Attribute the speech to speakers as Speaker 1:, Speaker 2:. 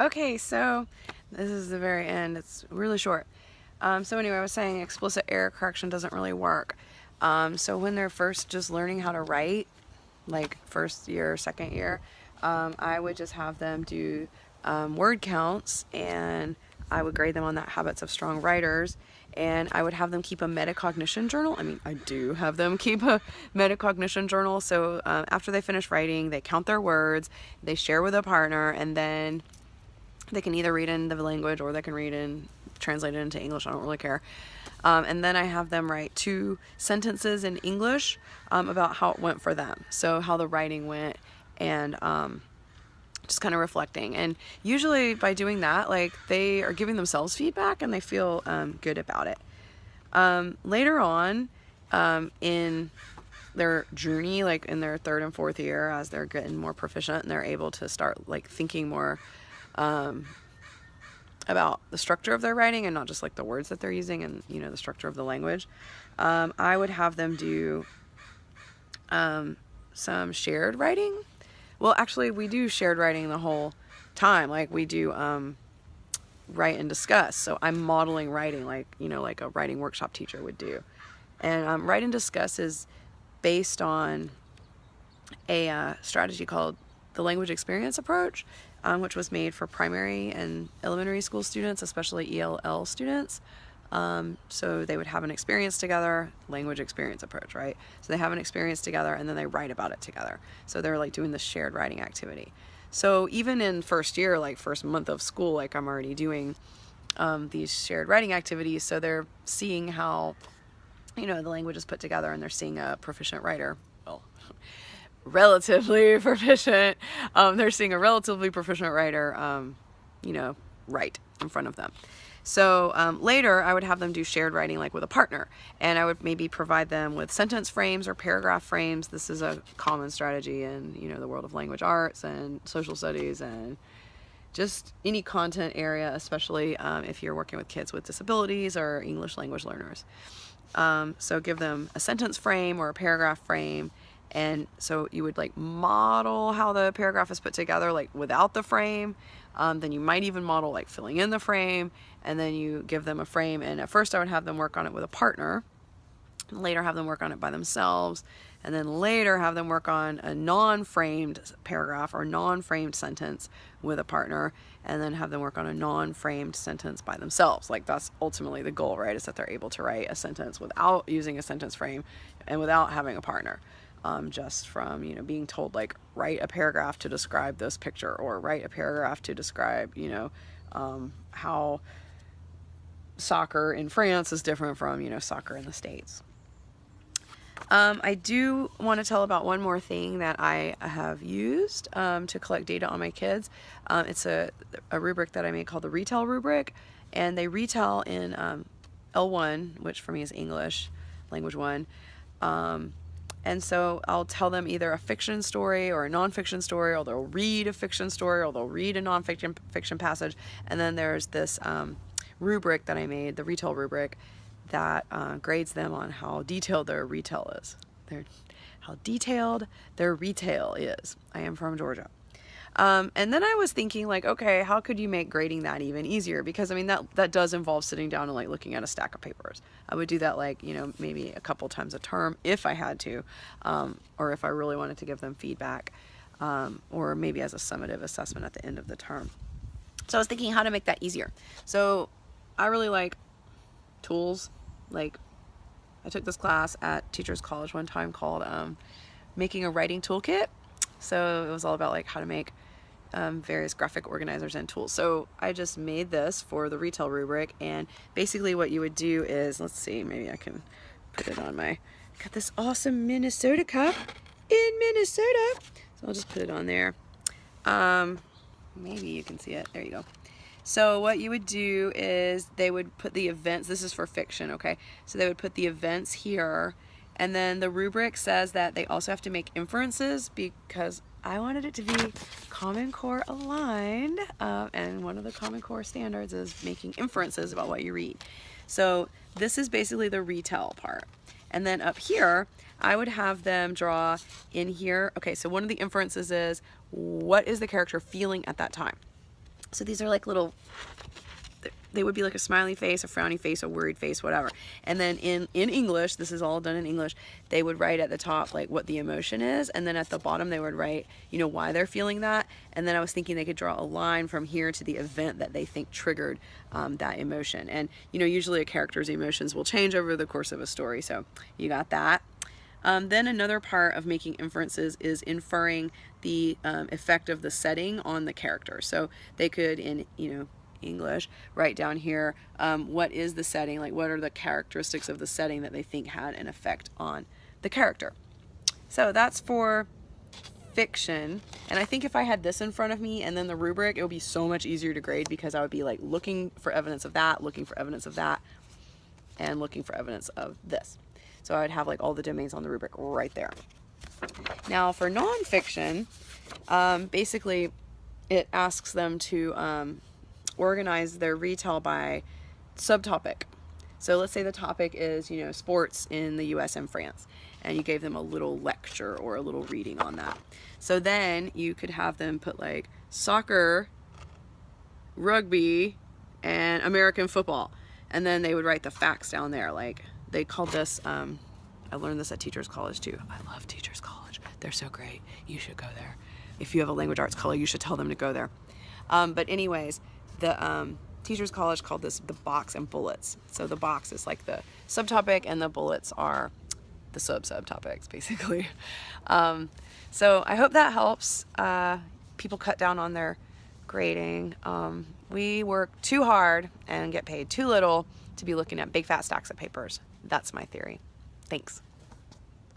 Speaker 1: Okay, so this is the very end. It's really short. So anyway, I was saying explicit error correction doesn't really work. So when they're first just learning how to write, like first year, second year, I would just have them do word counts, and I would grade them on that Habits of Strong Writers, and I would have them keep a metacognition journal. I mean, I do have them keep a metacognition journal. So after they finish writing, they count their words, they share with a partner, and then they can either read in the language or they can translate it into English. I don't really care. And then I have them write 2 sentences in English about how it went for them. So how the writing went, and just kind of reflecting. And usually by doing that, like, they are giving themselves feedback and they feel good about it. Later on in their journey, like in their 3rd and 4th year, as they're getting more proficient and they're able to start like thinking more about the structure of their writing and not just like the words that they're using and, you know, the structure of the language, I would have them do some shared writing. Well, actually, we do shared writing the whole time. Like, we do write and discuss. So I'm modeling writing, like, you know, like a writing workshop teacher would do. And write and discuss is based on a strategy called the language experience approach, which was made for primary and elementary school students, especially ELL students. So they would have an experience together, language experience approach, right? So they have an experience together and then they write about it together. So they're like doing this shared writing activity. So even in first year, like first month of school, like I'm already doing these shared writing activities. So they're seeing how, you know, the language is put together, and they're seeing a proficient writer. Well, relatively proficient. They're seeing a relatively proficient writer, you know, write in front of them. So later I would have them do shared writing, like with a partner, and I would maybe provide them with sentence frames or paragraph frames. This is a common strategy in, you know, the world of language arts and social studies and just any content area, especially if you're working with kids with disabilities or English language learners. So give them a sentence frame or a paragraph frame. And so you would like model how the paragraph is put together, like without the frame. Then you might even model like filling in the frame, and then you give them a frame. And at first I would have them work on it with a partner, later have them work on it by themselves, and then later have them work on a non-framed paragraph or non-framed sentence with a partner, and then have them work on a non-framed sentence by themselves. Like, that's ultimately the goal, right? Is that they're able to write a sentence without using a sentence frame and without having a partner. Just from, you know, being told like, write a paragraph to describe this picture, or write a paragraph to describe, you know, how soccer in France is different from, you know, soccer in the States. I do want to tell about one more thing that I have used to collect data on my kids. It's a rubric that I made called the Retool Rubric, and they retell in L1, which for me is English, language 1. And so I'll tell them either a fiction story or a nonfiction story, or they'll read a fiction story, or they'll read a nonfiction passage. And then there's this rubric that I made, the Retool Rubric, that grades them on how detailed their retell is. How detailed their retail is. I am from Georgia. And then I was thinking, like, okay, how could you make grading that even easier? Because, I mean, that does involve sitting down and, like, looking at a stack of papers. I would do that, like, you know, maybe a couple times a term if I had to, or if I really wanted to give them feedback, or maybe as a summative assessment at the end of the term. So I was thinking how to make that easier. So I really like tools. Like, I took this class at Teachers College one time called Making a Writing Toolkit. So it was all about like how to make various graphic organizers and tools. So I just made this for the Retool Rubric, and basically what you would do is, let's see, maybe I can put it on got this awesome Minnesota cup in Minnesota. So I'll just put it on there. Maybe you can see it. There you go. So what you would do is they would put the events, this is for fiction, okay? So they would put the events here, and then the rubric says that they also have to make inferences, because I wanted it to be Common Core aligned, and one of the Common Core standards is making inferences about what you read. So this is basically the retell part. And then up here, I would have them draw in here. Okay, so one of the inferences is, what is the character feeling at that time? So these are like little, they would be like a smiley face, a frowny face, a worried face, whatever. And then in English, this is all done in English, they would write at the top like what the emotion is, and then at the bottom they would write, you know, why they're feeling that. And then I was thinking they could draw a line from here to the event that they think triggered that emotion. And you know, usually a character's emotions will change over the course of a story, so you got that. Then another part of making inferences is inferring the effect of the setting on the character. So they could, in, you know, English, write down here what is the setting, like what are the characteristics of the setting that they think had an effect on the character. So that's for fiction. And I think if I had this in front of me and then the rubric, it would be so much easier to grade, because I would be like looking for evidence of that, looking for evidence of that, and looking for evidence of this. So I would have like all the domains on the rubric right there. Now for nonfiction, basically it asks them to organize their retell by subtopic. So let's say the topic is, you know, sports in the US and France, and you gave them a little lecture or a little reading on that. So then you could have them put like soccer, rugby, and American football, and then they would write the facts down there. Like they called this, I learned this at Teachers College too. I love Teachers College. They're so great. You should go there. If you have a language arts color, you should tell them to go there. But anyways, the Teachers College called this the box and bullets. So the box is like the subtopic and the bullets are the subtopics, basically. So I hope that helps people cut down on their grading. We work too hard and get paid too little to be looking at big fat stacks of papers. That's my theory. Thanks.